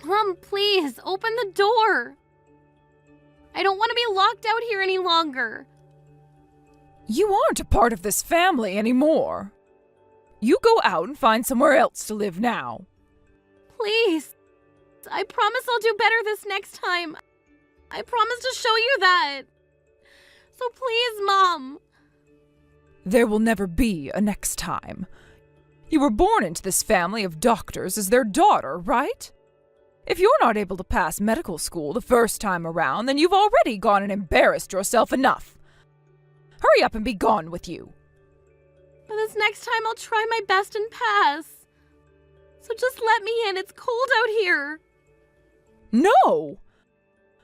Mom, please, open the door. I don't want to be locked out here any longer. You aren't a part of this family anymore. You go out and find somewhere else to live now. Please. I promise I'll do better this next time. I promise to show you that. So please, Mom. There will never be a next time. You were born into this family of doctors as their daughter, right? If you're not able to pass medical school the first time around, then you've already gone and embarrassed yourself enough. Hurry up and be gone with you. But this next time I'll try my best and pass. So just let me in. It's cold out here. No!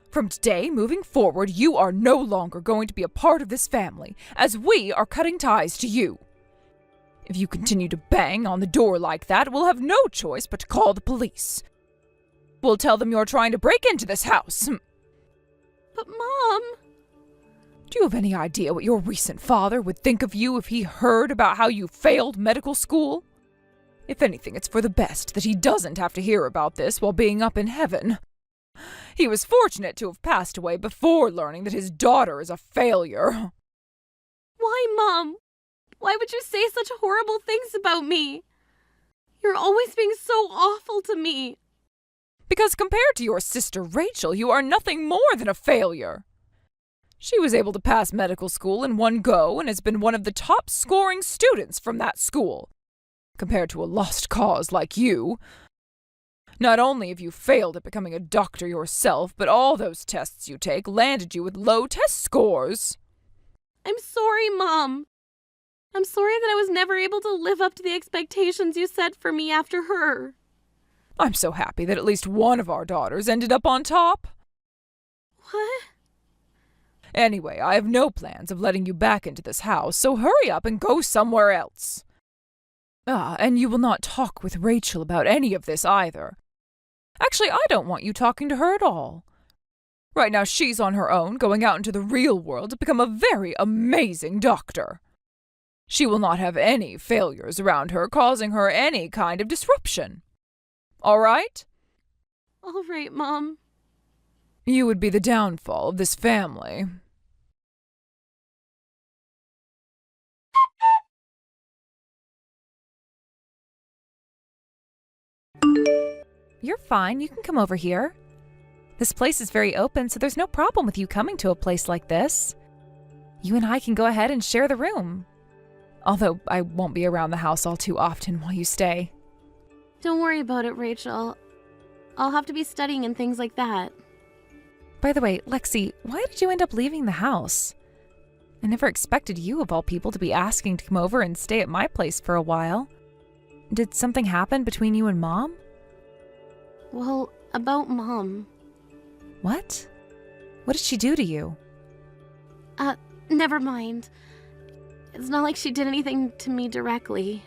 From today, moving forward, you are no longer going to be a part of this family, as we are cutting ties to you. If you continue to bang on the door like that, we'll have no choice but to call the police. We'll tell them you're trying to break into this house. But Mom... Do you have any idea what your recent father would think of you if he heard about how you failed medical school? If anything, it's for the best that he doesn't have to hear about this while being up in heaven. He was fortunate to have passed away before learning that his daughter is a failure. Why, Mom? Why would you say such horrible things about me? You're always being so awful to me. Because compared to your sister Rachel, you are nothing more than a failure. She was able to pass medical school in one go and has been one of the top scoring students from that school. Compared to a lost cause like you. Not only have you failed at becoming a doctor yourself, but all those tests you take landed you with low test scores. I'm sorry, Mom. I'm sorry that I was never able to live up to the expectations you set for me after her. I'm so happy that at least one of our daughters ended up on top. What? Anyway, I have no plans of letting you back into this house, so hurry up and go somewhere else. And you will not talk with Rachel about any of this either. Actually, I don't want you talking to her at all. Right now she's on her own, going out into the real world to become a very amazing doctor. She will not have any failures around her causing her any kind of disruption. All right? All right, Mom. You would be the downfall of this family. You're fine. You can come over here. This place is very open, so there's no problem with you coming to a place like this. You and I can go ahead and share the room. Although I won't be around the house all too often while you stay. Don't worry about it, Rachel. I'll have to be studying and things like that. By the way, Lexi, why did you end up leaving the house? I never expected you, of all people, to be asking to come over and stay at my place for a while. Did something happen between you and Mom? Well, about Mom. What? What did she do to you? Never mind. It's not like she did anything to me directly.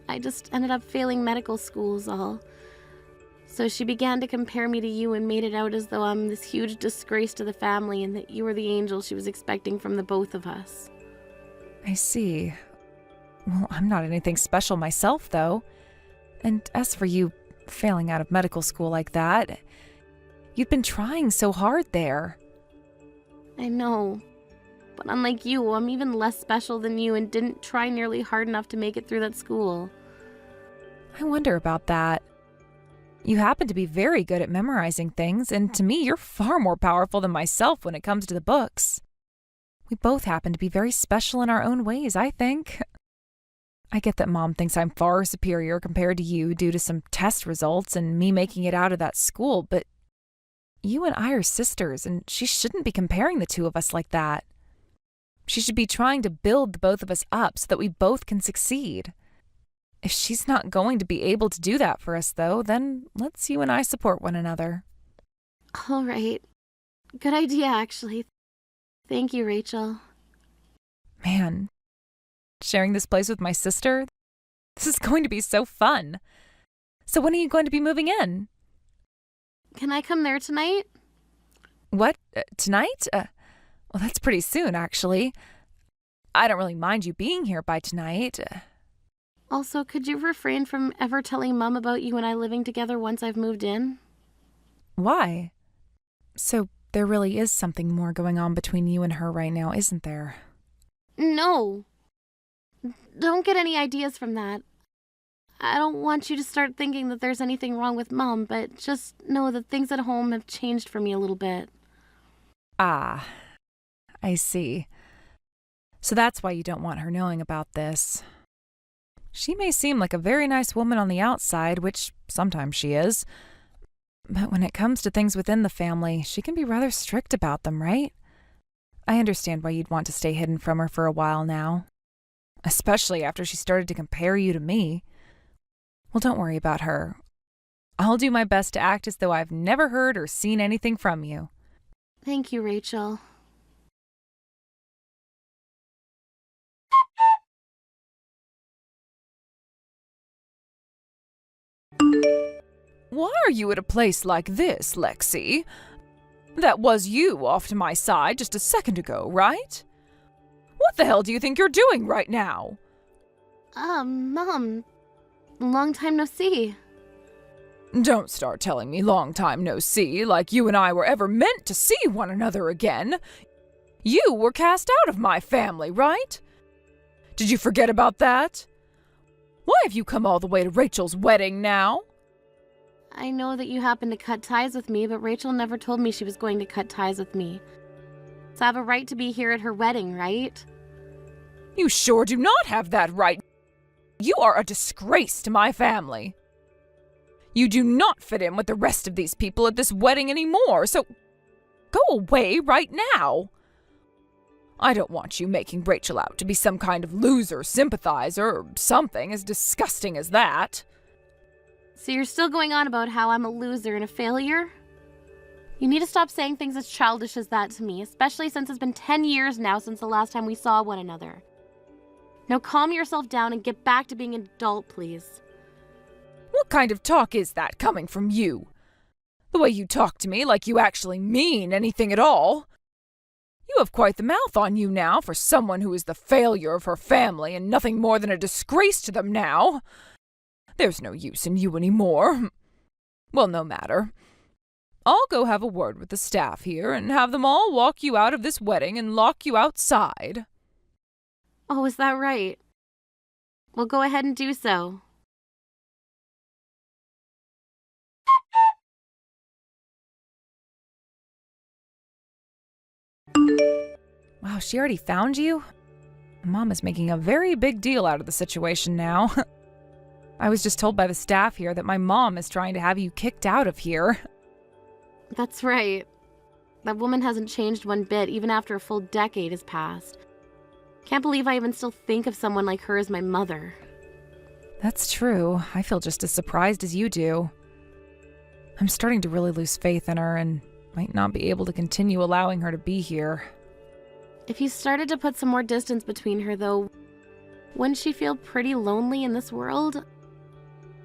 I just ended up failing medical school is all. So she began to compare me to you and made it out as though I'm this huge disgrace to the family and that you were the angel she was expecting from the both of us. I see. Well, I'm not anything special myself, though. And as for you failing out of medical school like that, you'd been trying so hard there. I know. But unlike you, I'm even less special than you and didn't try nearly hard enough to make it through that school. I wonder about that. You happen to be very good at memorizing things, and to me, you're far more powerful than myself when it comes to the books. We both happen to be very special in our own ways, I think. I get that Mom thinks I'm far superior compared to you due to some test results and me making it out of that school, but you and I are sisters, and she shouldn't be comparing the two of us like that. She should be trying to build the both of us up so that we both can succeed. If she's not going to be able to do that for us, though, then let's you and I support one another. All right. Good idea, actually. Thank you, Rachel. Man, sharing this place with my sister? This is going to be so fun. So when are you going to be moving in? Can I come there tonight? What? Tonight? Well, that's pretty soon, actually. I don't really mind you being here by tonight. Also, could you refrain from ever telling Mom about you and I living together once I've moved in? Why? So there really is something more going on between you and her right now, isn't there? No. Don't get any ideas from that. I don't want you to start thinking that there's anything wrong with Mom, but just know that things at home have changed for me a little bit. Ah, I see. So that's why you don't want her knowing about this. She may seem like a very nice woman on the outside, which sometimes she is. But when it comes to things within the family, she can be rather strict about them, right? I understand why you'd want to stay hidden from her for a while now. Especially after she started to compare you to me. Well, don't worry about her. I'll do my best to act as though I've never heard or seen anything from you. Thank you, Rachel. Why are you at a place like this, Lexi? That was you off to my side just a second ago, right? What the hell do you think you're doing right now? Mom. Long time no see. Don't start telling me long time no see, like you and I were ever meant to see one another again. You were cast out of my family, right? Did you forget about that? Why have you come all the way to Rachel's wedding now? I know that you happened to cut ties with me, but Rachel never told me she was going to cut ties with me. So I have a right to be here at her wedding, right? You sure do not have that right. You are a disgrace to my family. You do not fit in with the rest of these people at this wedding anymore, so go away right now. I don't want you making Rachel out to be some kind of loser sympathizer or something as disgusting as that. So you're still going on about how I'm a loser and a failure? You need to stop saying things as childish as that to me, especially since it's been 10 years now since the last time we saw one another. Now calm yourself down and get back to being an adult, please. What kind of talk is that coming from you? The way you talk to me like you actually mean anything at all. You have quite the mouth on you now for someone who is the failure of her family and nothing more than a disgrace to them now. There's no use in you anymore. Well, no matter. I'll go have a word with the staff here and have them all walk you out of this wedding and lock you outside. Oh, is that right? Well, go ahead and do so. Wow, she already found you? Mom is making a very big deal out of the situation now. I was just told by the staff here that my mom is trying to have you kicked out of here. That's right. That woman hasn't changed one bit, even after a full decade has passed. Can't believe I even still think of someone like her as my mother. That's true. I feel just as surprised as you do. I'm starting to really lose faith in her and might not be able to continue allowing her to be here. If you started to put some more distance between her, though, wouldn't she feel pretty lonely in this world?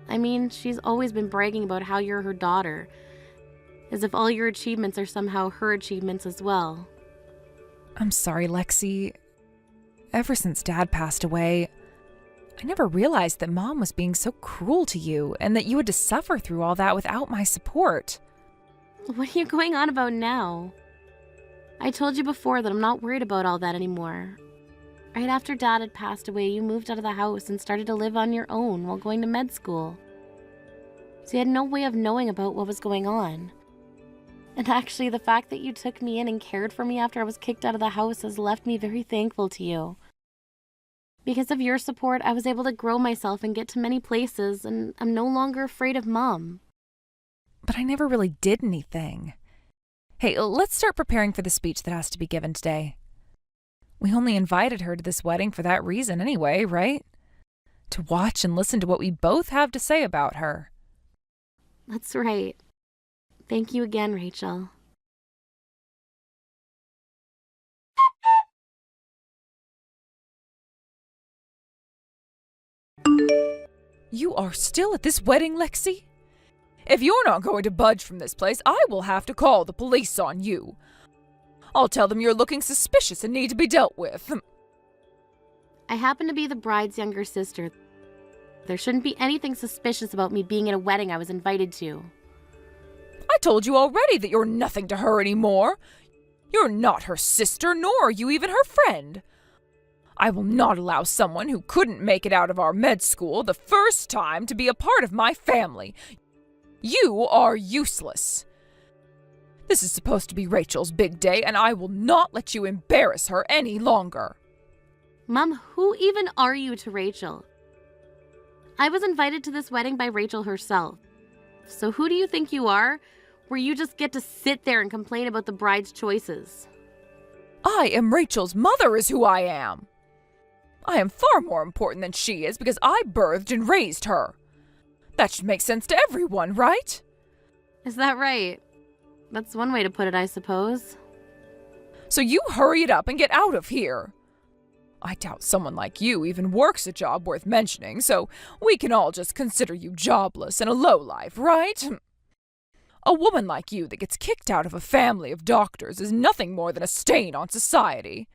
I mean, she's always been bragging about how you're her daughter, as if all your achievements are somehow her achievements as well. I'm sorry, Lexi. Ever since Dad passed away, I never realized that Mom was being so cruel to you and that you had to suffer through all that without my support. What are you going on about now? I told you before that I'm not worried about all that anymore. Right after Dad had passed away, you moved out of the house and started to live on your own while going to med school. So you had no way of knowing about what was going on. And actually, the fact that you took me in and cared for me after I was kicked out of the house has left me very thankful to you. Because of your support, I was able to grow myself and get to many places, and I'm no longer afraid of Mom. But I never really did anything. Hey, let's start preparing for the speech that has to be given today. We only invited her to this wedding for that reason anyway, right? To watch and listen to what we both have to say about her. That's right. Thank you again, Rachel. You are still at this wedding, Lexi? If you're not going to budge from this place, I will have to call the police on you. I'll tell them you're looking suspicious and need to be dealt with. I happen to be the bride's younger sister. There shouldn't be anything suspicious about me being at a wedding I was invited to. I told you already that you're nothing to her anymore. You're not her sister, nor are you even her friend. I will not allow someone who couldn't make it out of our med school the first time to be a part of my family. You are useless. This is supposed to be Rachel's big day, and I will not let you embarrass her any longer. Mom, who even are you to Rachel? I was invited to this wedding by Rachel herself. So who do you think you are, where you just get to sit there and complain about the bride's choices? I am Rachel's mother is who I am. I am far more important than she is because I birthed and raised her. That should make sense to everyone, right? Is that right? That's one way to put it, I suppose. So you hurry it up and get out of here. I doubt someone like you even works a job worth mentioning, so we can all just consider you jobless and a lowlife, right? A woman like you that gets kicked out of a family of doctors is nothing more than a stain on society.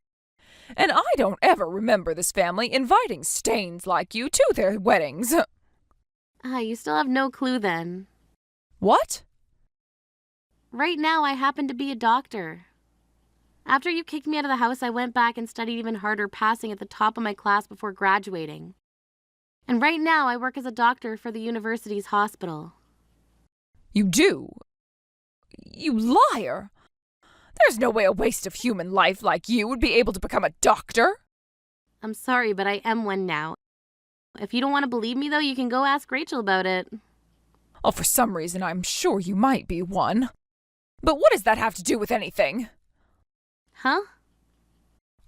And I don't ever remember this family inviting stains like you to their weddings. You still have no clue then. What? Right now, I happen to be a doctor. After you kicked me out of the house, I went back and studied even harder, passing at the top of my class before graduating. And right now, I work as a doctor for the university's hospital. You do? You liar! There's no way a waste of human life like you would be able to become a doctor. I'm sorry, but I am one now. If you don't want to believe me, though, you can go ask Rachel about it. Oh, for some reason, I'm sure you might be one. But what does that have to do with anything? Huh?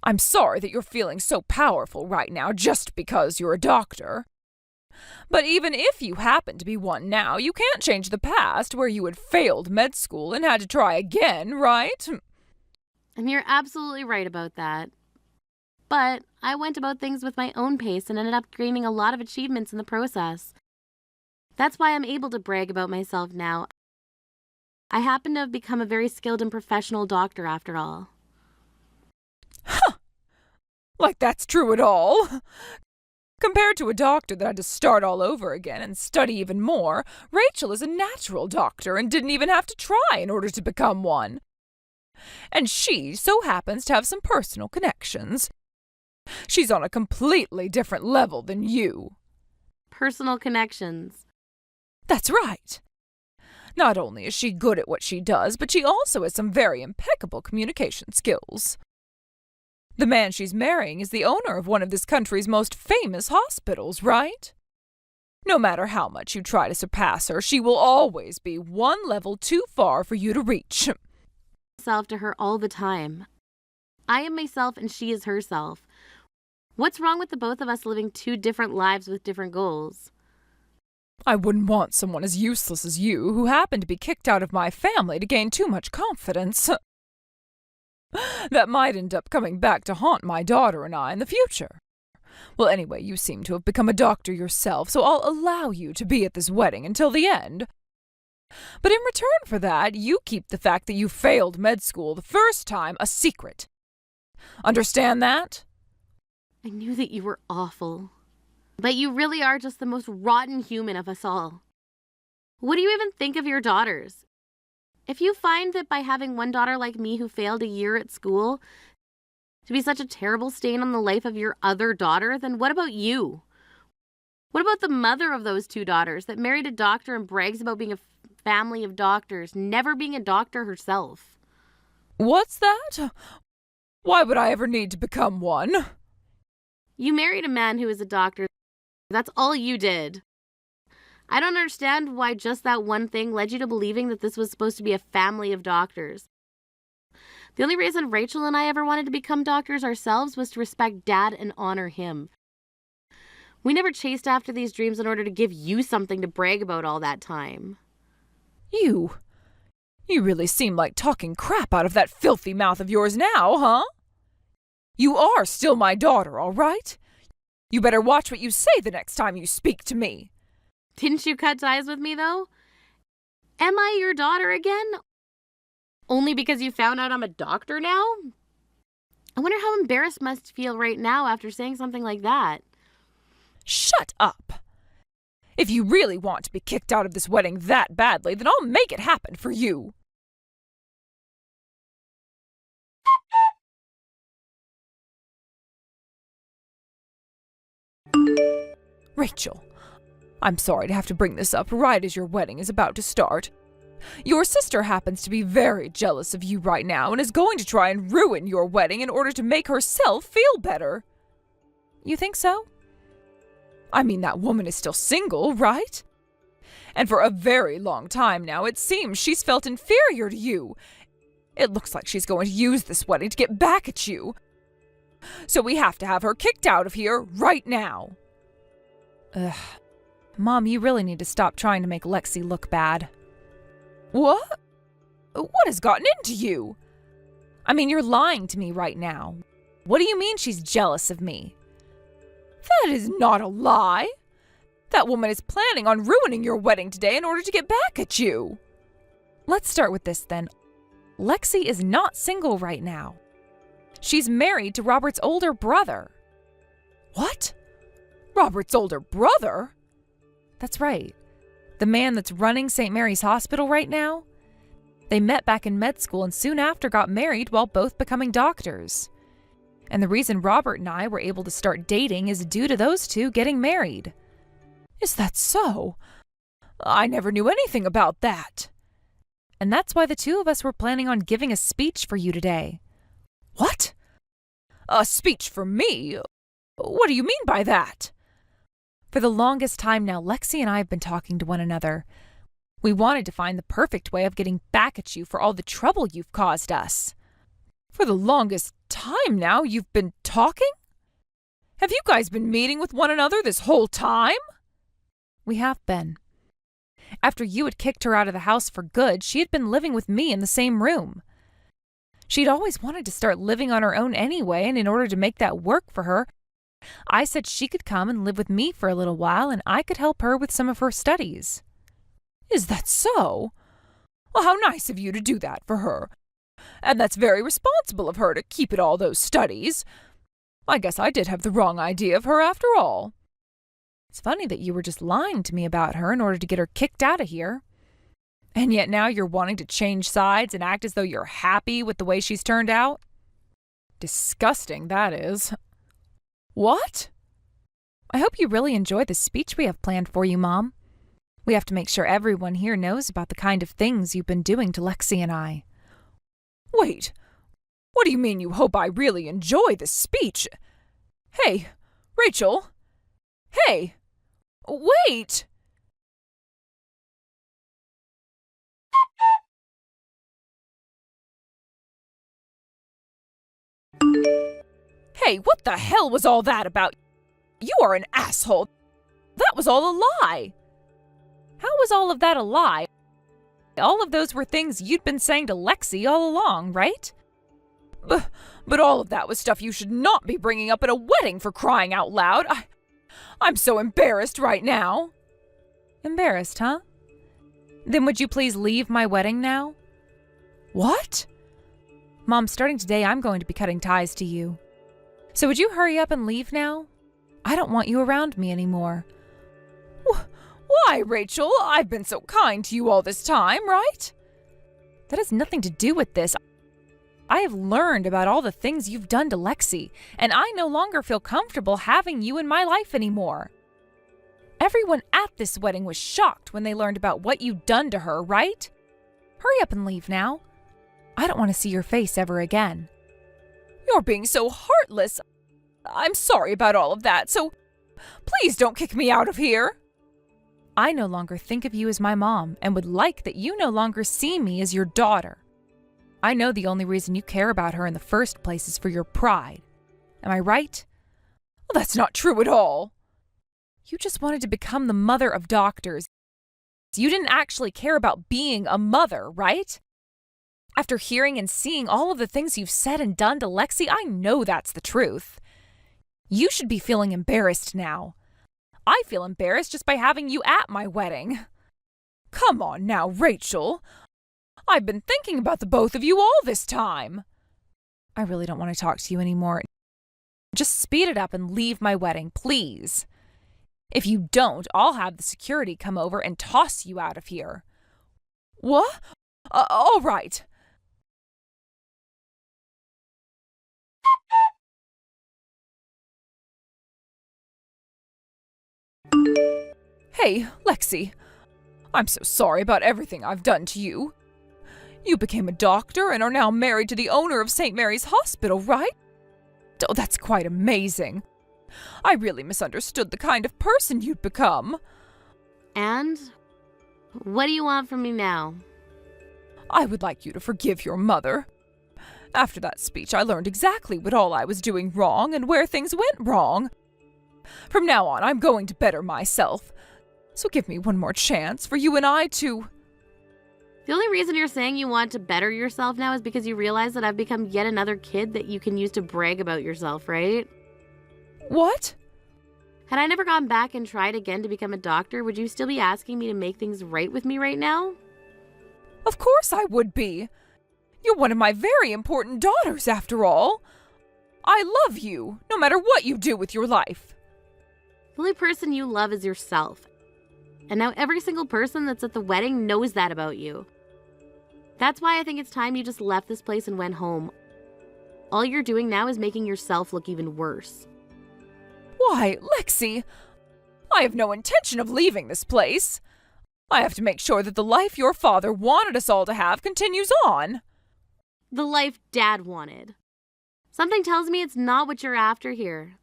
I'm sorry that you're feeling so powerful right now just because you're a doctor. But even if you happen to be one now, you can't change the past where you had failed med school and had to try again, right? And you're absolutely right about that. But I went about things with my own pace and ended up gaining a lot of achievements in the process. That's why I'm able to brag about myself now. I happen to have become a very skilled and professional doctor after all. Huh! Like that's true at all? Compared to a doctor that had to start all over again and study even more, Rachel is a natural doctor and didn't even have to try in order to become one. And she so happens to have some personal connections. She's on a completely different level than you. Personal connections. That's right. Not only is she good at what she does, but she also has some very impeccable communication skills. The man she's marrying is the owner of one of this country's most famous hospitals, right? No matter how much you try to surpass her, she will always be one level too far for you to reach. Myself to her all the time. I am myself and she is herself. What's wrong with the both of us living two different lives with different goals? I wouldn't want someone as useless as you, who happened to be kicked out of my family, to gain too much confidence. That might end up coming back to haunt my daughter and I in the future. Well, anyway, you seem to have become a doctor yourself, so I'll allow you to be at this wedding until the end. But in return for that, you keep the fact that you failed med school the first time a secret. Understand that? I knew that you were awful. But you really are just the most rotten human of us all. What do you even think of your daughters? If you find that by having one daughter like me who failed a year at school to be such a terrible stain on the life of your other daughter, then what about you? What about the mother of those two daughters that married a doctor and brags about being a family of doctors, never being a doctor herself? What's that? Why would I ever need to become one? You married a man who is a doctor. That's all you did. I don't understand why just that one thing led you to believing that this was supposed to be a family of doctors. The only reason Rachel and I ever wanted to become doctors ourselves was to respect Dad and honor him. We never chased after these dreams in order to give you something to brag about all that time. You really seem like talking crap out of that filthy mouth of yours now, huh? You are still my daughter, all right? You better watch what you say the next time you speak to me. Didn't you cut ties with me, though? Am I your daughter again? Only because you found out I'm a doctor now? I wonder how embarrassed must feel right now after saying something like that. Shut up. If you really want to be kicked out of this wedding that badly, then I'll make it happen for you. Rachel, I'm sorry to have to bring this up right as your wedding is about to start. Your sister happens to be very jealous of you right now and is going to try and ruin your wedding in order to make herself feel better. You think so? I mean, that woman is still single, right? And for a very long time now, it seems she's felt inferior to you. It looks like she's going to use this wedding to get back at you. So we have to have her kicked out of here right now. Ugh. Mom, you really need to stop trying to make Lexi look bad. What? What has gotten into you? I mean, you're lying to me right now. What do you mean she's jealous of me? That is not a lie. That woman is planning on ruining your wedding today in order to get back at you. Let's start with this then. Lexi is not single right now. She's married to Robert's older brother. What? Robert's older brother? That's right. The man that's running St. Mary's Hospital right now. They met back in med school and soon after got married while both becoming doctors. And the reason Robert and I were able to start dating is due to those two getting married. Is that so? I never knew anything about that. And that's why the two of us were planning on giving a speech for you today. What? A speech for me? What do you mean by that? For the longest time now, Lexi and I have been talking to one another. We wanted to find the perfect way of getting back at you for all the trouble you've caused us. For the longest time now, you've been talking? Have you guys been meeting with one another this whole time? We have been. After you had kicked her out of the house for good, she had been living with me in the same room. She'd always wanted to start living on her own anyway, and in order to make that work for her, I said she could come and live with me for a little while and I could help her with some of her studies. Is that so? Well, how nice of you to do that for her. And that's very responsible of her to keep at all those studies. I guess I did have the wrong idea of her after all. It's funny that you were just lying to me about her in order to get her kicked out of here. And yet now you're wanting to change sides and act as though you're happy with the way she's turned out? Disgusting, that is. What? I hope you really enjoy the speech we have planned for you, Mom. We have to make sure everyone here knows about the kind of things you've been doing to Lexi and I. Wait, what do you mean you hope I really enjoy this speech? Hey, Rachel. Hey, wait! Hey, what the hell was all that about? You are an asshole. That was all a lie. How was all of that a lie? All of those were things you'd been saying to Lexi all along, right? But all of that was stuff you should not be bringing up at a wedding, for crying out loud. I'm so embarrassed right now. Embarrassed, huh? Then would you please leave my wedding now? What? Mom, starting today, I'm going to be cutting ties to you. So would you hurry up and leave now? I don't want you around me anymore. Why, Rachel? I've been so kind to you all this time, right? That has nothing to do with this. I have learned about all the things you've done to Lexi, and I no longer feel comfortable having you in my life anymore. Everyone at this wedding was shocked when they learned about what you'd done to her, right? Hurry up and leave now. I don't want to see your face ever again. You're being so heartless. I'm sorry about all of that, so please don't kick me out of here. I no longer think of you as my mom and would like that you no longer see me as your daughter. I know the only reason you care about her in the first place is for your pride. Am I right? Well, that's not true at all. You just wanted to become the mother of doctors. You didn't actually care about being a mother, right? After hearing and seeing all of the things you've said and done to Lexi, I know that's the truth. You should be feeling embarrassed now. I feel embarrassed just by having you at my wedding. Come on now, Rachel. I've been thinking about the both of you all this time. I really don't want to talk to you anymore. Just speed it up and leave my wedding, please. If you don't, I'll have the security come over and toss you out of here. What? All right. Hey, Lexi. I'm so sorry about everything I've done to you. You became a doctor and are now married to the owner of St. Mary's Hospital, right? Oh, that's quite amazing. I really misunderstood the kind of person you'd become. And? What do you want from me now? I would like you to forgive your mother. After that speech, I learned exactly what all I was doing wrong and where things went wrong. From now on, I'm going to better myself. So give me one more chance for you and I to... The only reason you're saying you want to better yourself now is because you realize that I've become yet another kid that you can use to brag about yourself, right? What? Had I never gone back and tried again to become a doctor, would you still be asking me to make things right with me right now? Of course I would be. You're one of my very important daughters, after all. I love you, no matter what you do with your life. The only person you love is yourself. And now every single person that's at the wedding knows that about you. That's why I think it's time you just left this place and went home. All you're doing now is making yourself look even worse. Why, Lexi, I have no intention of leaving this place. I have to make sure that the life your father wanted us all to have continues on. The life Dad wanted. Something tells me it's not what you're after here.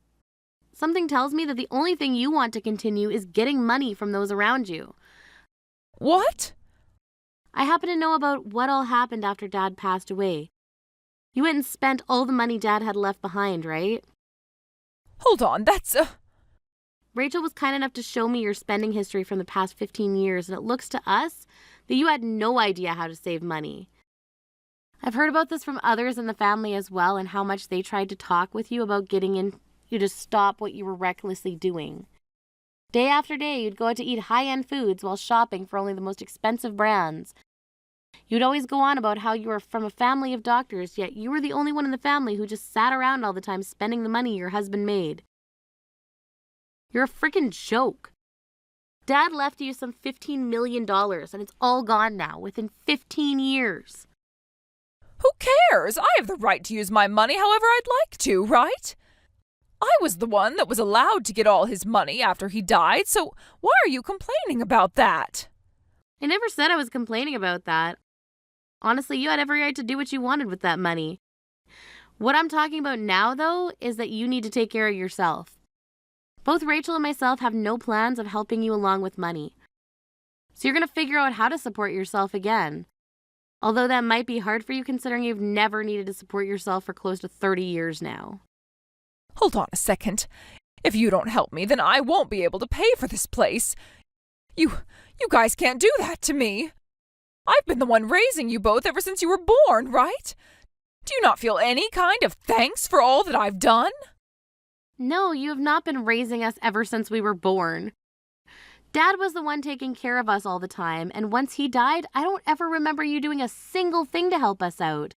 Something tells me that the only thing you want to continue is getting money from those around you. What? I happen to know about what all happened after Dad passed away. You went and spent all the money Dad had left behind, right? Hold on, that's Rachel was kind enough to show me your spending history from the past 15 years, and it looks to us that you had no idea how to save money. I've heard about this from others in the family as well, and how much they tried to talk with you about getting you to stop what you were recklessly doing. Day after day, you'd go out to eat high-end foods while shopping for only the most expensive brands. You'd always go on about how you were from a family of doctors, yet you were the only one in the family who just sat around all the time spending the money your husband made. You're a freaking joke. Dad left you some $15 million, and it's all gone now, within 15 years. Who cares? I have the right to use my money however I'd like to, right? I was the one that was allowed to get all his money after he died, so why are you complaining about that? I never said I was complaining about that. Honestly, you had every right to do what you wanted with that money. What I'm talking about now, though, is that you need to take care of yourself. Both Rachel and myself have no plans of helping you along with money. So you're going to figure out how to support yourself again. Although that might be hard for you considering you've never needed to support yourself for close to 30 years now. Hold on a second. If you don't help me, then I won't be able to pay for this place. You guys can't do that to me. I've been the one raising you both ever since you were born, right? Do you not feel any kind of thanks for all that I've done? No, you have not been raising us ever since we were born. Dad was the one taking care of us all the time, and once he died, I don't ever remember you doing a single thing to help us out.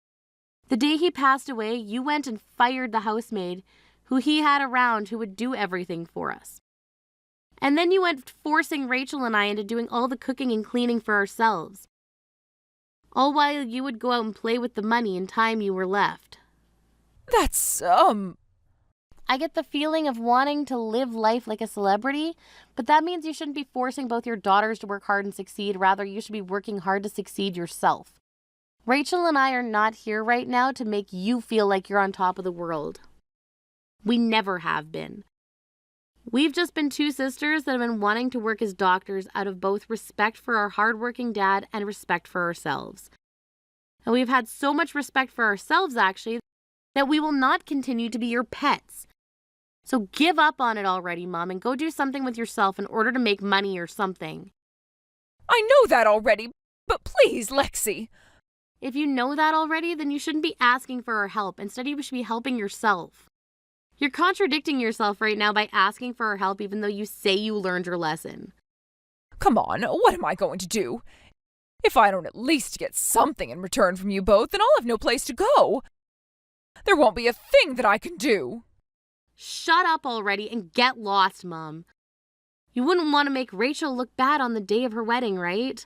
The day he passed away, you went and fired the housemaid who he had around who would do everything for us. And then you went forcing Rachel and I into doing all the cooking and cleaning for ourselves. All while you would go out and play with the money and time you were left. That's, I get the feeling of wanting to live life like a celebrity, but that means you shouldn't be forcing both your daughters to work hard and succeed. Rather, you should be working hard to succeed yourself. Rachel and I are not here right now to make you feel like you're on top of the world. We never have been. We've just been two sisters that have been wanting to work as doctors out of both respect for our hardworking dad and respect for ourselves. And we've had so much respect for ourselves, actually, that we will not continue to be your pets. So give up on it already, Mom, and go do something with yourself in order to make money or something. I know that already, but please, Lexi. If you know that already, then you shouldn't be asking for our help. Instead, you should be helping yourself. You're contradicting yourself right now by asking for our help even though you say you learned your lesson. Come on, what am I going to do? If I don't at least get something in return from you both, then I'll have no place to go. There won't be a thing that I can do. Shut up already and get lost, Mom. You wouldn't want to make Rachel look bad on the day of her wedding, right?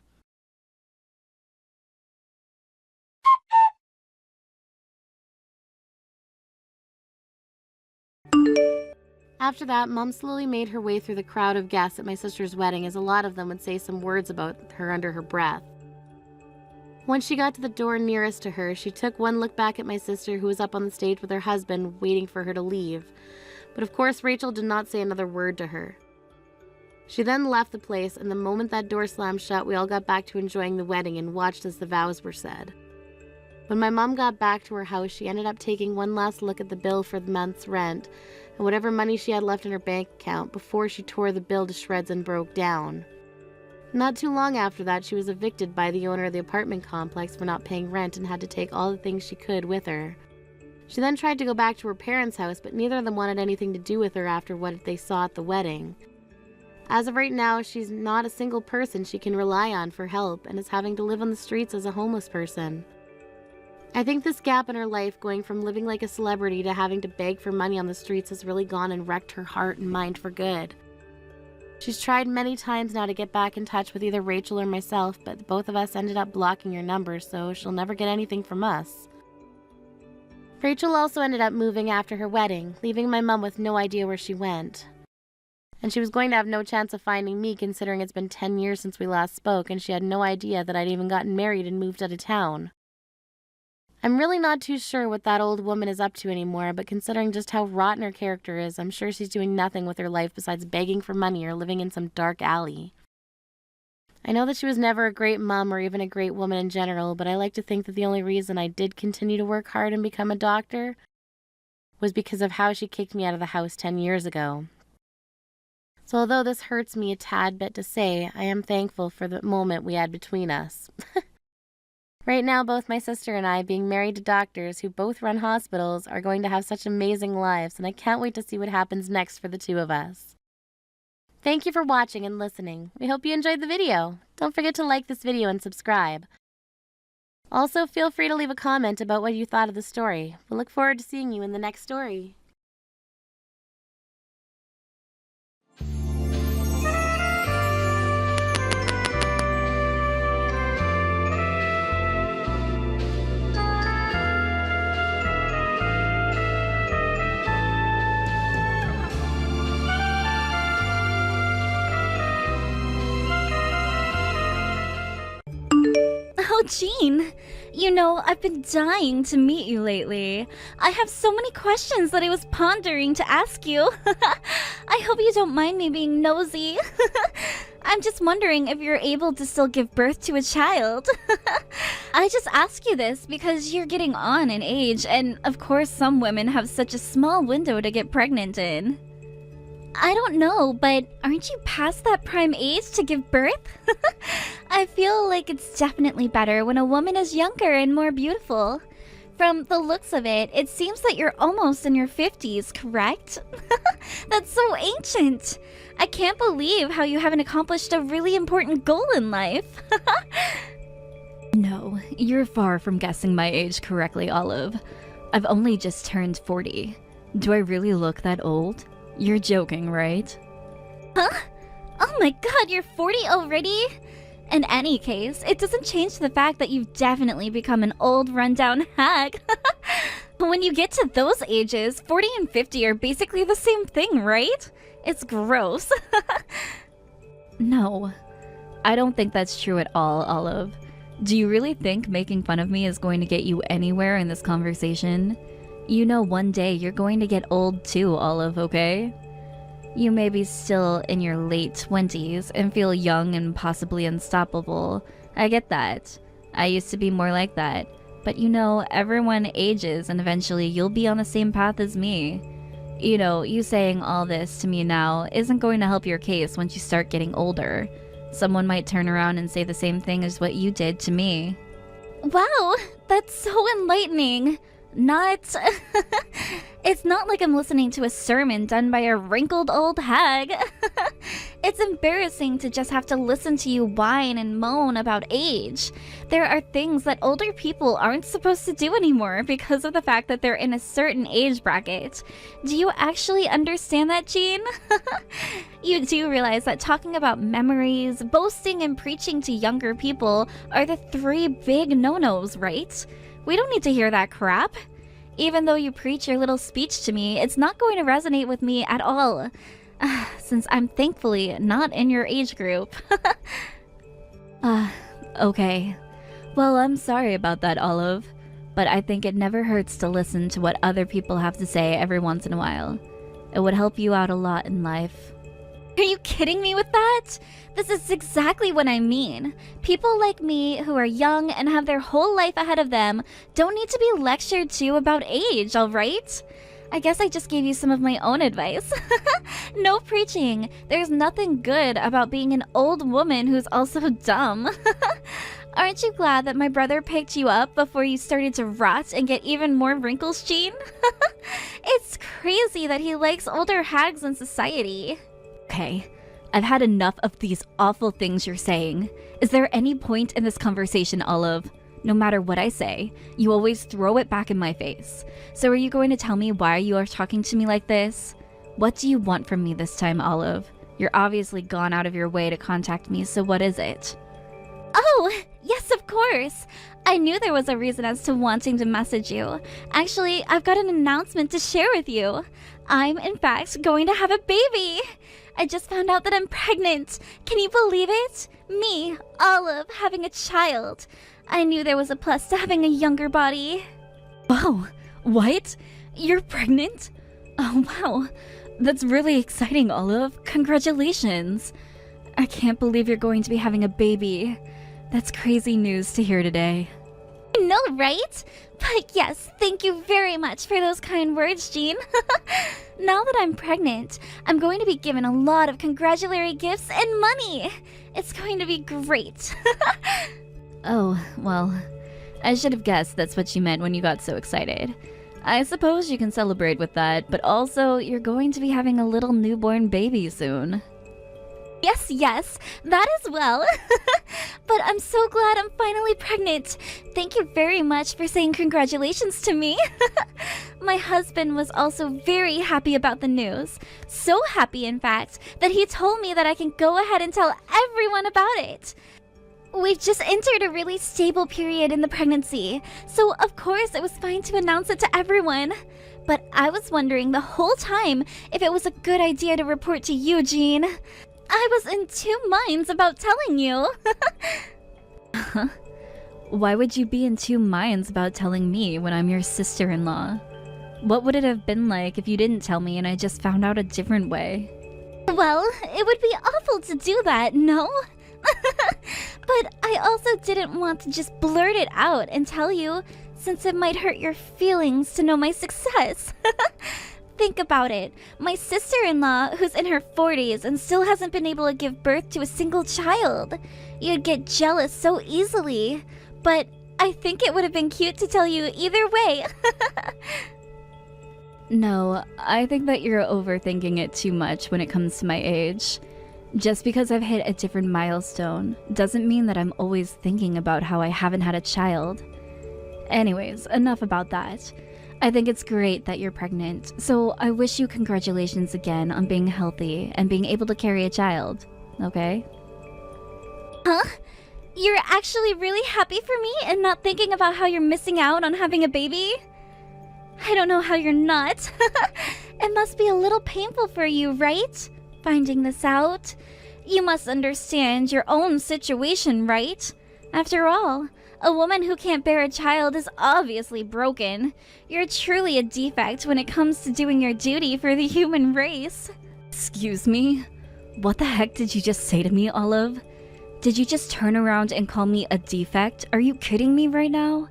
After that, Mom slowly made her way through the crowd of guests at my sister's wedding, as a lot of them would say some words about her under her breath. Once she got to the door nearest to her, she took one look back at my sister, who was up on the stage with her husband, waiting for her to leave. But of course, Rachel did not say another word to her. She then left the place, and the moment that door slammed shut, we all got back to enjoying the wedding and watched as the vows were said. When my mom got back to her house, she ended up taking one last look at the bill for the month's rent and whatever money she had left in her bank account before she tore the bill to shreds and broke down. Not too long after that, she was evicted by the owner of the apartment complex for not paying rent and had to take all the things she could with her. She then tried to go back to her parents' house, but neither of them wanted anything to do with her after what they saw at the wedding. As of right now, she's not a single person she can rely on for help and is having to live on the streets as a homeless person. I think this gap in her life, going from living like a celebrity to having to beg for money on the streets, has really gone and wrecked her heart and mind for good. She's tried many times now to get back in touch with either Rachel or myself, but both of us ended up blocking her number, so she'll never get anything from us. Rachel also ended up moving after her wedding, leaving my mom with no idea where she went. And she was going to have no chance of finding me, considering it's been 10 years since we last spoke, and she had no idea that I'd even gotten married and moved out of town. I'm really not too sure what that old woman is up to anymore, but considering just how rotten her character is, I'm sure she's doing nothing with her life besides begging for money or living in some dark alley. I know that she was never a great mom or even a great woman in general, but I like to think that the only reason I did continue to work hard and become a doctor was because of how she kicked me out of the house 10 years ago. So although this hurts me a tad bit to say, I am thankful for the moment we had between us. Right now, both my sister and I, being married to doctors who both run hospitals, are going to have such amazing lives, and I can't wait to see what happens next for the two of us. Thank you for watching and listening. We hope you enjoyed the video. Don't forget to like this video and subscribe. Also, feel free to leave a comment about what you thought of the story. We'll look forward to seeing you in the next story. Oh, Jean, I've been dying to meet you lately. I have so many questions that I was pondering to ask you. I hope you don't mind me being nosy. I'm just wondering if you're able to still give birth to a child. I just ask you this because you're getting on in age, and of course some women have such a small window to get pregnant in. I don't know, but aren't you past that prime age to give birth? I feel like it's definitely better when a woman is younger and more beautiful. From the looks of it, it seems that you're almost in your 50s, correct? That's so ancient. I can't believe how you haven't accomplished a really important goal in life. No, you're far from guessing my age correctly, Olive. I've only just turned 40. Do I really look that old? You're joking, right? Huh? Oh my god, you're 40 already? In any case, it doesn't change the fact that you've definitely become an old, rundown hag. When you get to those ages, 40 and 50 are basically the same thing, right? It's gross. No, I don't think that's true at all, Olive. Do you really think making fun of me is going to get you anywhere in this conversation? You know one day you're going to get old too, Olive, okay? You may be still in your late 20s and feel young and possibly unstoppable. I get that. I used to be more like that. But everyone ages and eventually you'll be on the same path as me. You saying all this to me now isn't going to help your case once you start getting older. Someone might turn around and say the same thing as what you did to me. Wow, that's so enlightening. Not... It's not like I'm listening to a sermon done by a wrinkled old hag. It's embarrassing to just have to listen to you whine and moan about age. There are things that older people aren't supposed to do anymore because of the fact that they're in a certain age bracket. Do you actually understand that, Jean? You do realize that talking about memories, boasting, and preaching to younger people are the 3 big no-nos, right? We don't need to hear that crap. Even though you preach your little speech to me, it's not going to resonate with me at all. Since I'm thankfully not in your age group. Okay. Well, I'm sorry about that, Olive. But I think it never hurts to listen to what other people have to say every once in a while. It would help you out a lot in life. Are you kidding me with that? This is exactly what I mean. People like me who are young and have their whole life ahead of them don't need to be lectured to about age, alright? I guess I just gave you some of my own advice. No preaching. There's nothing good about being an old woman who's also dumb. Aren't you glad that my brother picked you up before you started to rot and get even more wrinkles, Jean? It's crazy that he likes older hags in society. Okay, I've had enough of these awful things you're saying. Is there any point in this conversation, Olive? No matter what I say, you always throw it back in my face. So are you going to tell me why you are talking to me like this? What do you want from me this time, Olive? You're obviously gone out of your way to contact me, so what is it? Oh, yes, of course. I knew there was a reason as to wanting to message you. Actually, I've got an announcement to share with you. I'm, in fact, going to have a baby. I just found out that I'm pregnant. Can you believe it? Me, Olive, having a child. I knew there was a plus to having a younger body. Whoa, what? You're pregnant? Oh, wow. That's really exciting, Olive. Congratulations. I can't believe you're going to be having a baby. That's crazy news to hear today. I know, right? But yes, thank you very much for those kind words, Jean. Now that I'm pregnant, I'm going to be given a lot of congratulatory gifts and money. It's going to be great. Oh, well, I should have guessed that's what you meant when you got so excited. I suppose you can celebrate with that, but also you're going to be having a little newborn baby soon. Yes, that as well. But I'm so glad I'm finally pregnant. Thank you very much for saying congratulations to me. My husband was also very happy about the news. So happy, in fact, that he told me that I can go ahead and tell everyone about it. We've just entered a really stable period in the pregnancy, so of course it was fine to announce it to everyone. But I was wondering the whole time if it was a good idea to report to you, Jean. I was in 2 minds about telling you. Why would you be in 2 minds about telling me when I'm your sister-in-law? What would it have been like if you didn't tell me and I just found out a different way? Well, it would be awful to do that, no? But I also didn't want to just blurt it out and tell you, since it might hurt your feelings to know my success. Think about it. My sister-in-law, who's in her 40s and still hasn't been able to give birth to a single child. You'd get jealous so easily. But I think it would have been cute to tell you either way. No, I think that you're overthinking it too much when it comes to my age. Just because I've hit a different milestone doesn't mean that I'm always thinking about how I haven't had a child. Anyways, enough about that. I think it's great that you're pregnant, so I wish you congratulations again on being healthy and being able to carry a child, okay? Huh? You're actually really happy for me and not thinking about how you're missing out on having a baby? I don't know how you're not. It must be a little painful for you, right? Finding this out. You must understand your own situation, right? After all, a woman who can't bear a child is obviously broken. You're truly a defect when it comes to doing your duty for the human race. Excuse me? What the heck did you just say to me, Olive? Did you just turn around and call me a defect? Are you kidding me right now?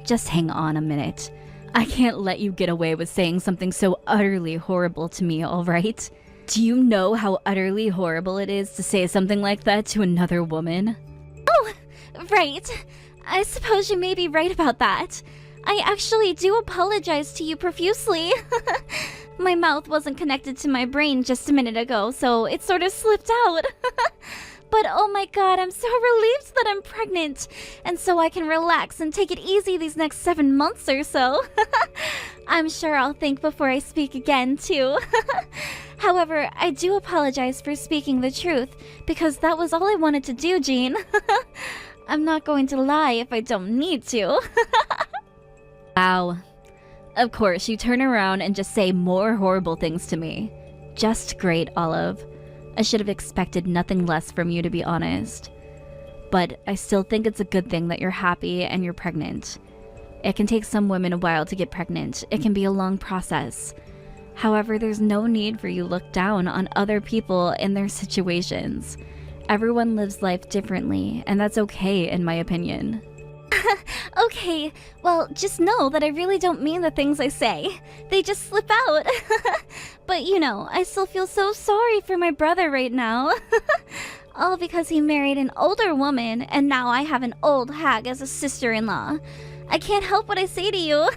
Just hang on a minute. I can't let you get away with saying something so utterly horrible to me, alright? Do you know how utterly horrible it is to say something like that to another woman? Oh, right. I suppose you may be right about that. I actually do apologize to you profusely. My mouth wasn't connected to my brain just a minute ago, so it sort of slipped out. But oh my god, I'm so relieved that I'm pregnant, and so I can relax and take it easy these next 7 months or so. I'm sure I'll think before I speak again, too. However, I do apologize for speaking the truth, because that was all I wanted to do, Jean. I'm not going to lie if I don't need to. Wow. Of course, you turn around and just say more horrible things to me. Just great, Olive. I should have expected nothing less from you, to be honest. But I still think it's a good thing that you're happy and you're pregnant. It can take some women a while to get pregnant. It can be a long process. However, there's no need for you to look down on other people in their situations. Everyone lives life differently, and that's okay in my opinion. Okay, well, just know that I really don't mean the things I say. They just slip out. But you know, I still feel so sorry for my brother right now. All because he married an older woman, and now I have an old hag as a sister-in-law. I can't help what I say to you.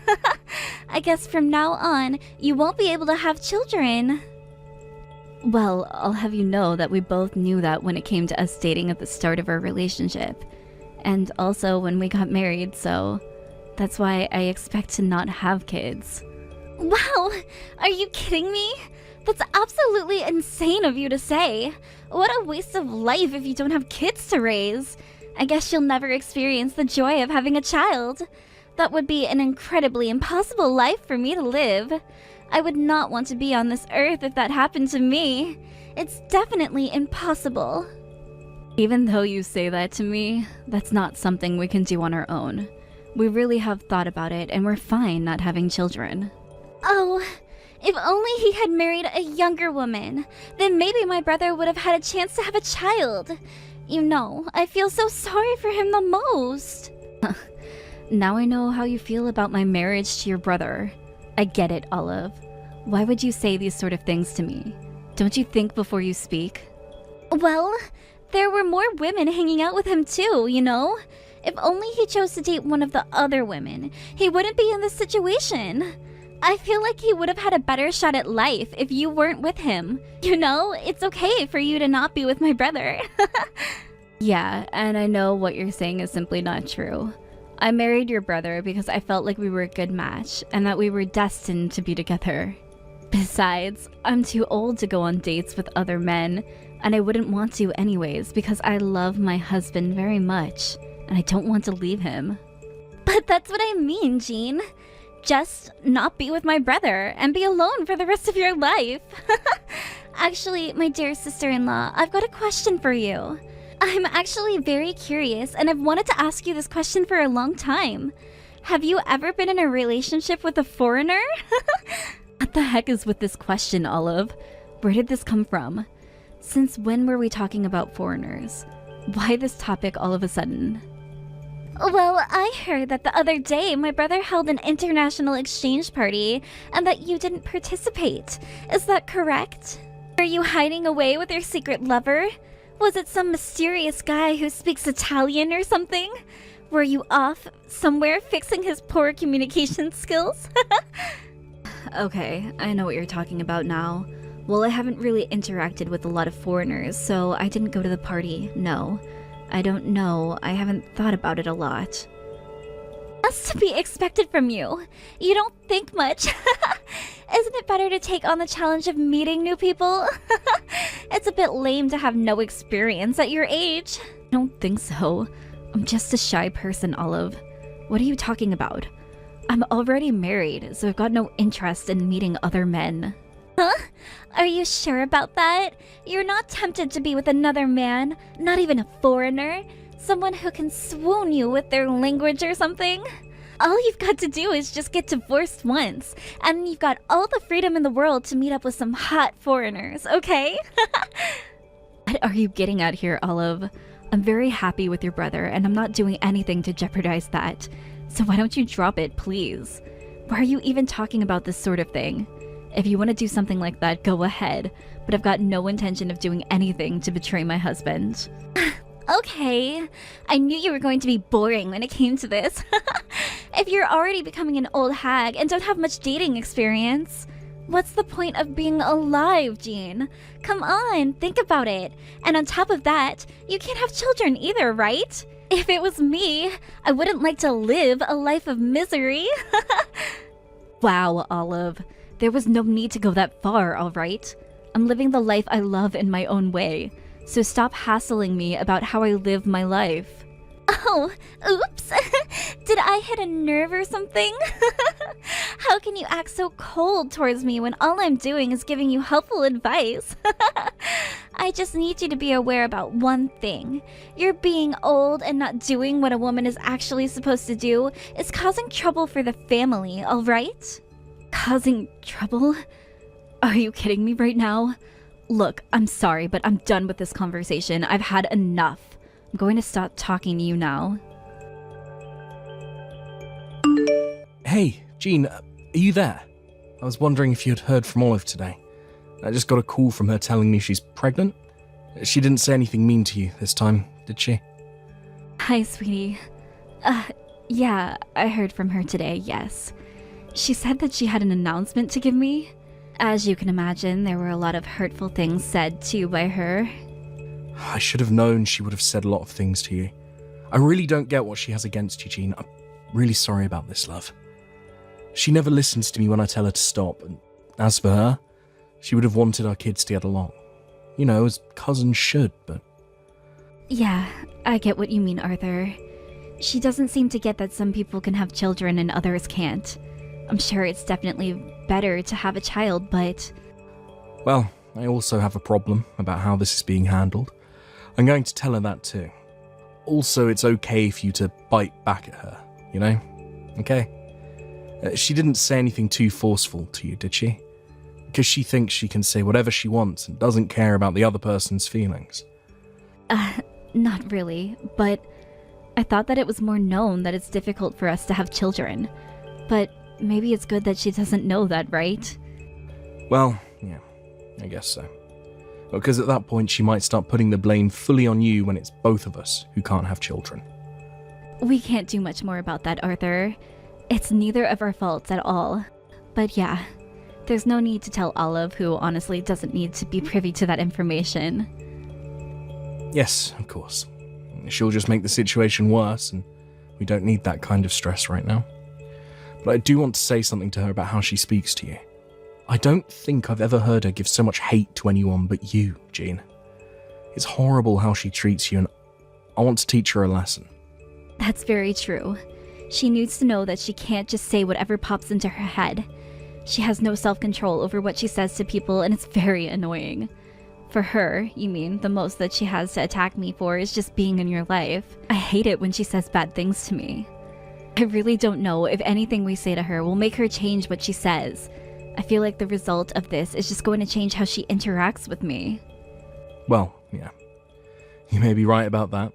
I guess from now on, you won't be able to have children. Well, I'll have you know that we both knew that when it came to us dating at the start of our relationship. And also when we got married, so that's why I expect to not have kids. Wow, are you kidding me? That's absolutely insane of you to say. What a waste of life if you don't have kids to raise. I guess you'll never experience the joy of having a child. That would be an incredibly impossible life for me to live. I would not want to be on this earth if that happened to me. It's definitely impossible. Even though you say that to me, that's not something we can do on our own. We really have thought about it, and we're fine not having children. Oh, if only he had married a younger woman, then maybe my brother would have had a chance to have a child. You know, I feel so sorry for him the most. Now I know how you feel about my marriage to your brother. I get it, Olive. Why would you say these sort of things to me? Don't you think before you speak? Well, there were more women hanging out with him too, you know? If only he chose to date one of the other women, he wouldn't be in this situation. I feel like he would have had a better shot at life if you weren't with him. You know, it's okay for you to not be with my brother. Yeah, and I know what you're saying is simply not true. I married your brother because I felt like we were a good match and that we were destined to be together. Besides, I'm too old to go on dates with other men, and I wouldn't want to anyways because I love my husband very much, and I don't want to leave him. But that's what I mean, Jean. Just not be with my brother and be alone for the rest of your life. Actually, my dear sister-in-law, I've got a question for you. I'm actually very curious, and I've wanted to ask you this question for a long time. Have you ever been in a relationship with a foreigner? What the heck is with this question, Olive? Where did this come from? Since when were we talking about foreigners? Why this topic all of a sudden? Well, I heard that the other day my brother held an international exchange party and that you didn't participate. Is that correct? Are you hiding away with your secret lover? Was it some mysterious guy who speaks Italian or something? Were you off somewhere fixing his poor communication skills? Okay, I know what you're talking about now. Well, I haven't really interacted with a lot of foreigners, so I didn't go to the party, no. I don't know. I haven't thought about it a lot. That's to be expected from you. You don't think much. Isn't it better to take on the challenge of meeting new people? It's a bit lame to have no experience at your age. I don't think so. I'm just a shy person, Olive. What are you talking about? I'm already married, so I've got no interest in meeting other men. Huh? Are you sure about that? You're not tempted to be with another man, not even a foreigner? Someone who can swoon you with their language or something? All you've got to do is just get divorced once, and you've got all the freedom in the world to meet up with some hot foreigners, okay? What are you getting at here, Olive? I'm very happy with your brother, and I'm not doing anything to jeopardize that. So why don't you drop it, please? Why are you even talking about this sort of thing? If you want to do something like that, go ahead. But I've got no intention of doing anything to betray my husband. Okay. I knew you were going to be boring when it came to this. If you're already becoming an old hag and don't have much dating experience, what's the point of being alive, Jean? Come on, think about it. And on top of that, you can't have children either, right? If it was me, I wouldn't like to live a life of misery. Wow, Olive. There was no need to go that far, alright? I'm living the life I love in my own way, so stop hassling me about how I live my life. Oh, oops. Did I hit a nerve or something? How can you act so cold towards me when all I'm doing is giving you helpful advice? I just need you to be aware about one thing. You're being old and not doing what a woman is actually supposed to do is causing trouble for the family, alright? Causing trouble? Are you kidding me right now? Look, I'm sorry, but I'm done with this conversation. I've had enough. I'm going to stop talking to you now. Hey, Jean, are you there? I was wondering if you had heard from Olive today. I just got a call from her telling me she's pregnant. She didn't say anything mean to you this time, did she? Hi, sweetie. Yeah, I heard from her today, yes. She said that she had an announcement to give me. As you can imagine, there were a lot of hurtful things said to you by her. I should have known she would have said a lot of things to you. I really don't get what she has against you, Jean. I'm really sorry about this, love. She never listens to me when I tell her to stop, and as for her, she would have wanted our kids to get along. You know, as cousins should, but... Yeah, I get what you mean, Arthur. She doesn't seem to get that some people can have children and others can't. I'm sure it's definitely better to have a child, but... Well, I also have a problem about how this is being handled. I'm going to tell her that too. Also, it's okay for you to bite back at her, you know? Okay? She didn't say anything too forceful to you, did she? Because she thinks she can say whatever she wants and doesn't care about the other person's feelings. Not really, but I thought that it was more known that it's difficult for us to have children. But maybe it's good that she doesn't know that, right? Well, yeah, I guess so. Because at that point she might start putting the blame fully on you when it's both of us who can't have children. We can't do much more about that, Arthur. It's neither of our faults at all. But yeah, there's no need to tell Olive, who honestly doesn't need to be privy to that information. Yes, of course. She'll just make the situation worse, and we don't need that kind of stress right now. But I do want to say something to her about how she speaks to you. I don't think I've ever heard her give so much hate to anyone but you, Jean. It's horrible how she treats you, and I want to teach her a lesson. That's very true. She needs to know that she can't just say whatever pops into her head. She has no self-control over what she says to people, and it's very annoying. For her, you mean, the most that she has to attack me for is just being in your life. I hate it when she says bad things to me. I really don't know if anything we say to her will make her change what she says. I feel like the result of this is just going to change how she interacts with me. Well, yeah. You may be right about that.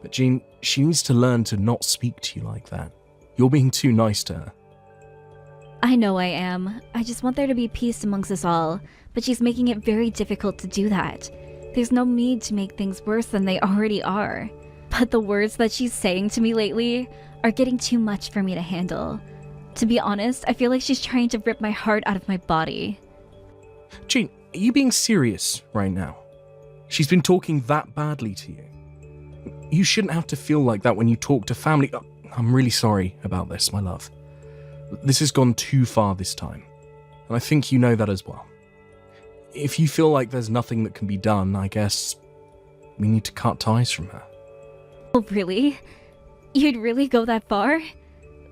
But Jean, she needs to learn to not speak to you like that. You're being too nice to her. I know I am. I just want there to be peace amongst us all, but she's making it very difficult to do that. There's no need to make things worse than they already are. But the words that she's saying to me lately are getting too much for me to handle. To be honest, I feel like she's trying to rip my heart out of my body. Jean, are you being serious right now? She's been talking that badly to you. You shouldn't have to feel like that when you talk to family. I'm really sorry about this, my love. This has gone too far this time, and I think you know that as well. If you feel like there's nothing that can be done, I guess we need to cut ties from her. Oh, really? You'd really go that far?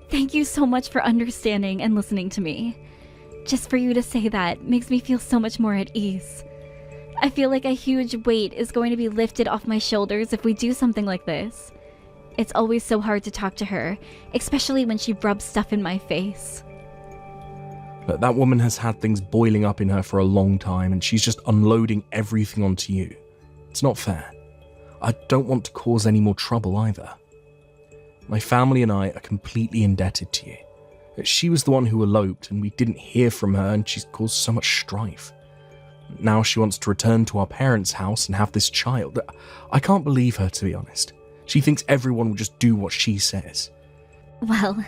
Thank you so much for understanding and listening to me. Just for you to say that makes me feel so much more at ease. I feel like a huge weight is going to be lifted off my shoulders if we do something like this. It's always so hard to talk to her, especially when she rubs stuff in my face. But that woman has had things boiling up in her for a long time, and she's just unloading everything onto you. It's not fair. I don't want to cause any more trouble either. My family and I are completely indebted to you. She was the one who eloped, and we didn't hear from her, and she's caused so much strife. Now she wants to return to our parents' house and have this child. I can't believe her, to be honest. She thinks everyone will just do what she says. Well,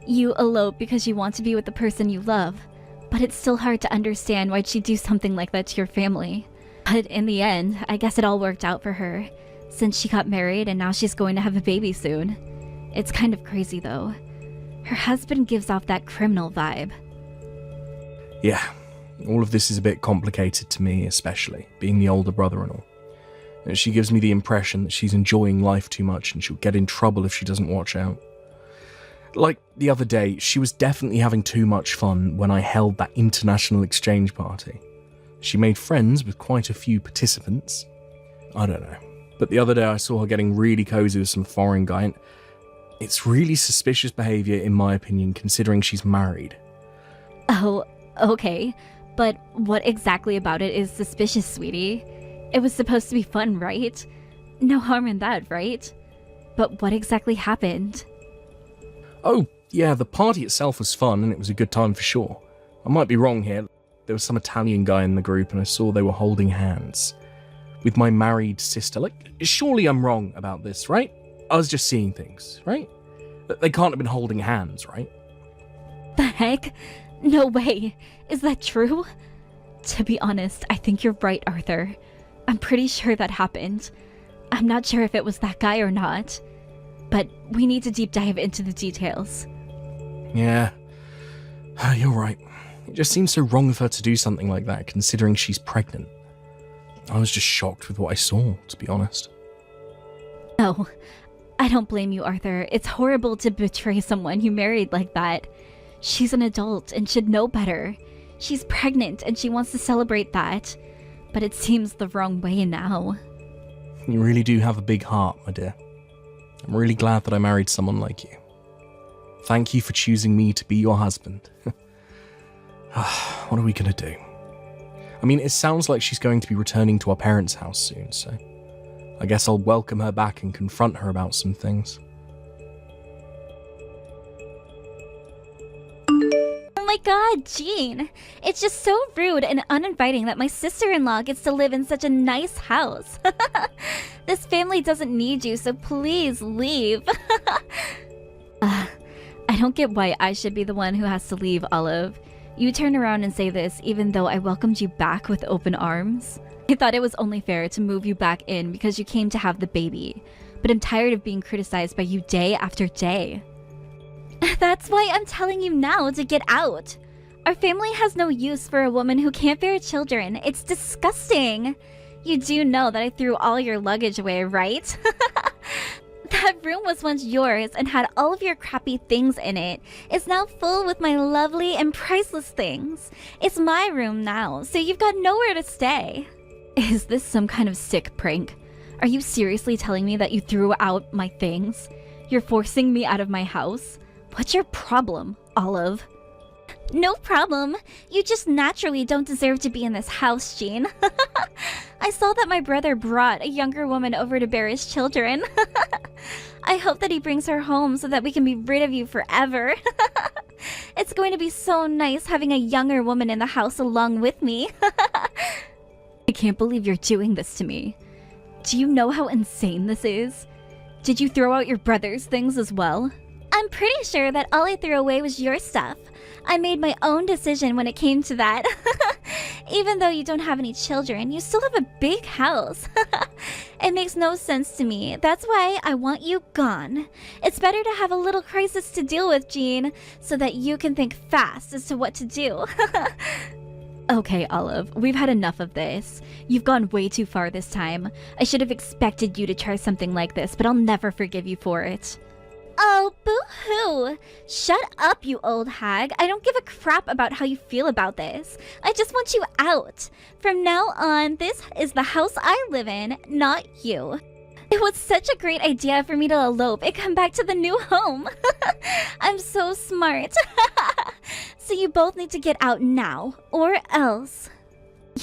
you elope because you want to be with the person you love, but it's still hard to understand why'd she do something like that to your family. But in the end, I guess it all worked out for her, since she got married and now she's going to have a baby soon. It's kind of crazy though. Her husband gives off that criminal vibe. Yeah, all of this is a bit complicated to me, especially, being the older brother and all. And she gives me the impression that she's enjoying life too much and she'll get in trouble if she doesn't watch out. Like the other day, she was definitely having too much fun when I held that international exchange party. She made friends with quite a few participants. I don't know. But the other day I saw her getting really cozy with some foreign guy, and it's really suspicious behaviour in my opinion, considering she's married. Oh, okay. But what exactly about it is suspicious, sweetie? It was supposed to be fun, right? No harm in that, right? But what exactly happened? Oh, yeah, the party itself was fun and it was a good time for sure. I might be wrong here. There was some Italian guy in the group and I saw they were holding hands with my married sister. Like, surely I'm wrong about this, right? I was just seeing things, right? They can't have been holding hands, right? The heck? No way. Is that true? To be honest, I think you're right, Arthur. I'm pretty sure that happened. I'm not sure if it was that guy or not. But we need to deep dive into the details. Yeah, you're right. It just seems so wrong of her to do something like that, considering she's pregnant. I was just shocked with what I saw, to be honest. No, I don't blame you, Arthur. It's horrible to betray someone you married like that. She's an adult and should know better. She's pregnant and she wants to celebrate that. But it seems the wrong way now. You really do have a big heart, my dear. I'm really glad that I married someone like you. Thank you for choosing me to be your husband. What are we gonna do? I mean, it sounds like she's going to be returning to our parents' house soon, so I guess I'll welcome her back and confront her about some things. Oh my god, Jean! It's just so rude and uninviting that my sister-in-law gets to live in such a nice house. This family doesn't need you, so please leave. I don't get why I should be the one who has to leave, Olive. You turn around and say this even though I welcomed you back with open arms. I thought it was only fair to move you back in because you came to have the baby. But I'm tired of being criticized by you day after day. That's why I'm telling you now to get out. Our family has no use for a woman who can't bear children. It's disgusting. You do know that I threw all your luggage away, right? That room was once yours and had all of your crappy things in it. It's now full with my lovely and priceless things. It's my room now, so you've got nowhere to stay. Is this some kind of sick prank? Are you seriously telling me that you threw out my things? You're forcing me out of my house? What's your problem, Olive? No problem. You just naturally don't deserve to be in this house, Jean. I saw that my brother brought a younger woman over to bear his children. I hope that he brings her home so that we can be rid of you forever. It's going to be so nice having a younger woman in the house along with me. I can't believe you're doing this to me. Do you know how insane this is? Did you throw out your brother's things as well? I'm pretty sure that all I threw away was your stuff. I made my own decision when it came to that. Even though you don't have any children, you still have a big house. It makes no sense to me. That's why I want you gone. It's better to have a little crisis to deal with, Jean, so that you can think fast as to what to do. Okay, Olive, we've had enough of this. You've gone way too far this time. I should have expected you to try something like this, but I'll never forgive you for it. Oh, boo-hoo! Shut up, you old hag. I don't give a crap about how you feel about this. I just want you out. From now on, this is the house I live in, not you. It was such a great idea for me to elope and come back to the new home. I'm so smart. So you both need to get out now, or else.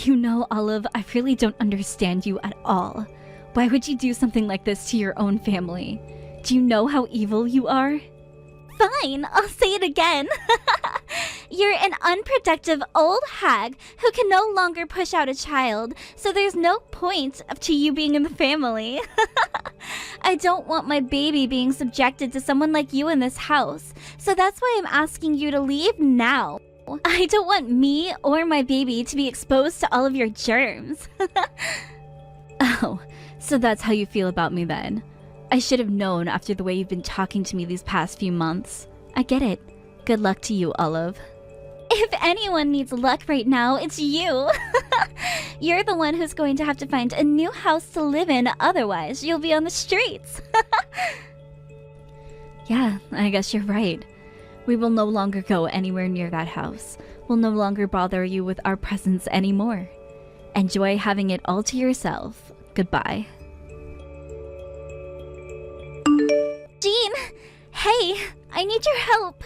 You know, Olive, I really don't understand you at all. Why would you do something like this to your own family? Do you know how evil you are? Fine, I'll say it again. You're an unproductive old hag who can no longer push out a child, so there's no point to you being in the family. I don't want my baby being subjected to someone like you in this house, so that's why I'm asking you to leave now. I don't want me or my baby to be exposed to all of your germs. Oh, so that's how you feel about me then. I should have known after the way you've been talking to me these past few months. I get it. Good luck to you, Olive. If anyone needs luck right now, it's you. You're the one who's going to have to find a new house to live in, otherwise you'll be on the streets. Yeah, I guess you're right. We will no longer go anywhere near that house. We'll no longer bother you with our presence anymore. Enjoy having it all to yourself. Goodbye. Jean! Hey, I need your help.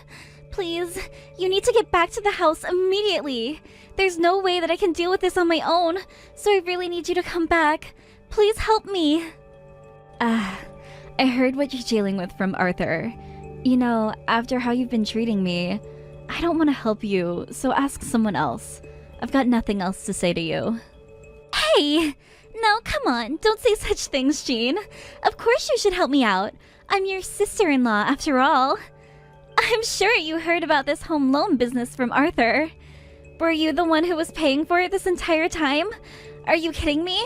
Please, you need to get back to the house immediately. There's no way that I can deal with this on my own, so I really need you to come back. Please help me. I heard what you're dealing with from Arthur. You know, after how you've been treating me, I don't want to help you, so ask someone else. I've got nothing else to say to you. Hey! No, come on, don't say such things, Jean. Of course you should help me out. I'm your sister-in-law, after all. I'm sure you heard about this home loan business from Arthur. Were you the one who was paying for it this entire time? Are you kidding me?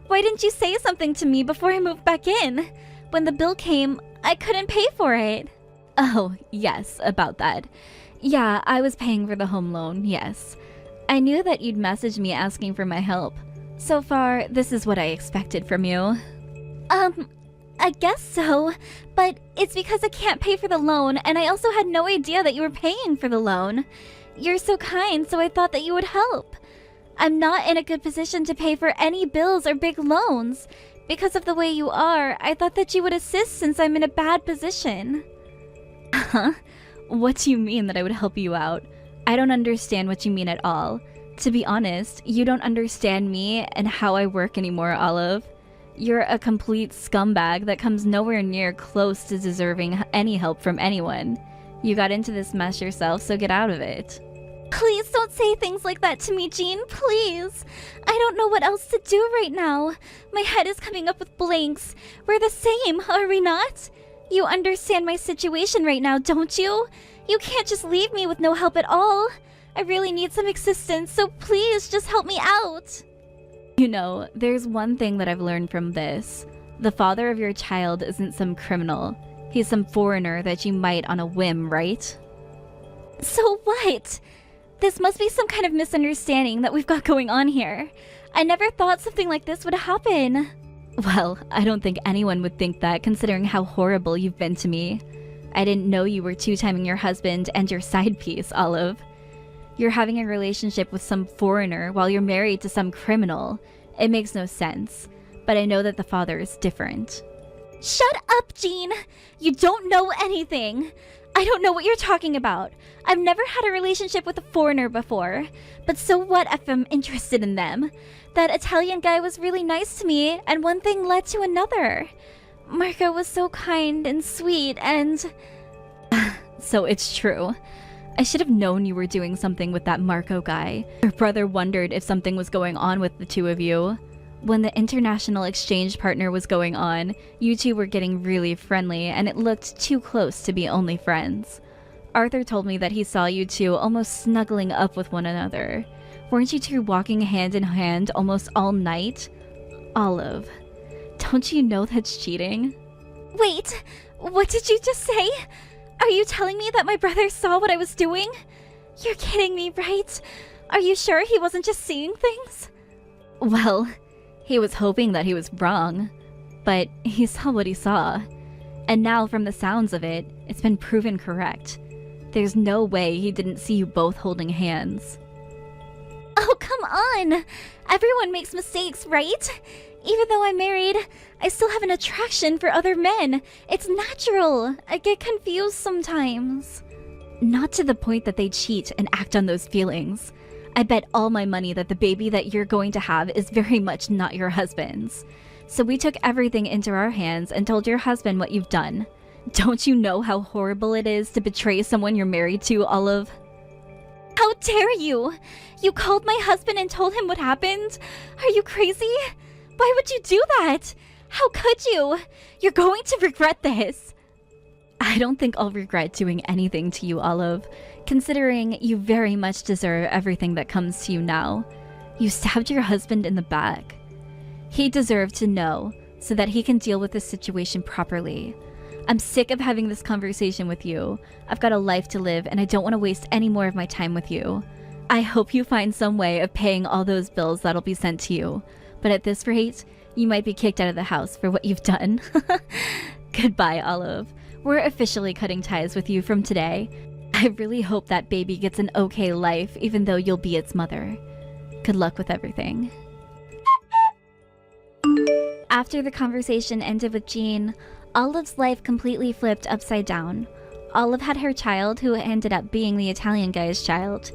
Why didn't you say something to me before I moved back in? When the bill came, I couldn't pay for it. Oh, yes, about that. Yeah, I was paying for the home loan, yes. I knew that you'd message me asking for my help. So far, this is what I expected from you. I guess so, but it's because I can't pay for the loan, and I also had no idea that you were paying for the loan. You're so kind, so I thought that you would help. I'm not in a good position to pay for any bills or big loans. Because of the way you are, I thought that you would assist since I'm in a bad position. Huh? What do you mean that I would help you out? I don't understand what you mean at all. To be honest, you don't understand me and how I work anymore, Olive. You're a complete scumbag that comes nowhere near close to deserving any help from anyone. You got into this mess yourself, so get out of it. Please don't say things like that to me, Jean, please. I don't know what else to do right now. My head is coming up with blanks. We're the same, are we not? You understand my situation right now, don't you? You can't just leave me with no help at all. I really need some assistance, so please just help me out. You know, there's one thing that I've learned from this. The father of your child isn't some criminal. He's some foreigner that you might on a whim, right? So what? This must be some kind of misunderstanding that we've got going on here. I never thought something like this would happen. Well, I don't think anyone would think that considering how horrible you've been to me. I didn't know you were two-timing your husband and your side piece, Olive. You're having a relationship with some foreigner while you're married to some criminal. It makes no sense. But I know that the father is different. Shut up, Jean! You don't know anything! I don't know what you're talking about. I've never had a relationship with a foreigner before. But so what if I'm interested in them? That Italian guy was really nice to me, and one thing led to another. Marco was so kind and sweet, and... So it's true. I should have known you were doing something with that Marco guy. Your brother wondered if something was going on with the two of you. When the international exchange partner was going on, you two were getting really friendly, and it looked too close to be only friends. Arthur told me that he saw you two almost snuggling up with one another. Weren't you two walking hand in hand almost all night? Olive, don't you know that's cheating? Wait, what did you just say? Are you telling me that my brother saw what I was doing? You're kidding me, right? Are you sure he wasn't just seeing things? Well, he was hoping that he was wrong, but he saw what he saw. And now, from the sounds of it, it's been proven correct. There's no way he didn't see you both holding hands. Oh, come on! Everyone makes mistakes, right? Even though I'm married, I still have an attraction for other men. It's natural. I get confused sometimes. Not to the point that they cheat and act on those feelings. I bet all my money that the baby that you're going to have is very much not your husband's. So we took everything into our hands and told your husband what you've done. Don't you know how horrible it is to betray someone you're married to, Olive? How dare you? You called my husband and told him what happened? Are you crazy? Why would you do that? How could you? You're going to regret this. I don't think I'll regret doing anything to you, Olive, considering you very much deserve everything that comes to you now. You stabbed your husband in the back. He deserved to know so that he can deal with this situation properly. I'm sick of having this conversation with you. I've got a life to live and I don't want to waste any more of my time with you. I hope you find some way of paying all those bills that'll be sent to you. But at this rate, you might be kicked out of the house for what you've done. Goodbye, Olive. We're officially cutting ties with you from today. I really hope that baby gets an okay life even though you'll be its mother. Good luck with everything. After the conversation ended with Jean, Olive's life completely flipped upside down. Olive had her child, who ended up being the Italian guy's child.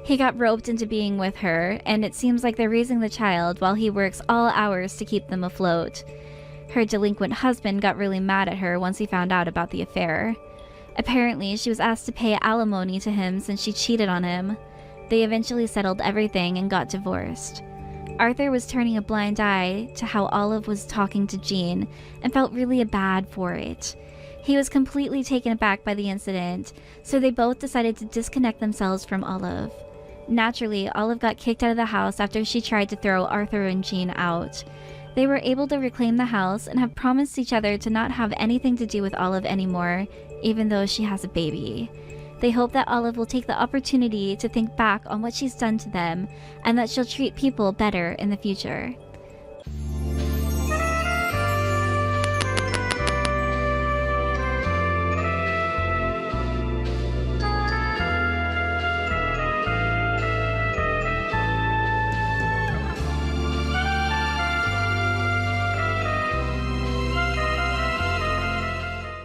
He got roped into being with her, and it seems like they're raising the child while he works all hours to keep them afloat. Her delinquent husband got really mad at her once he found out about the affair. Apparently, she was asked to pay alimony to him since she cheated on him. They eventually settled everything and got divorced. Arthur was turning a blind eye to how Olive was talking to Jean and felt really bad for it. He was completely taken aback by the incident, so they both decided to disconnect themselves from Olive. Naturally, Olive got kicked out of the house after she tried to throw Arthur and Jean out. They were able to reclaim the house and have promised each other to not have anything to do with Olive anymore, even though she has a baby. They hope that Olive will take the opportunity to think back on what she's done to them and that she'll treat people better in the future.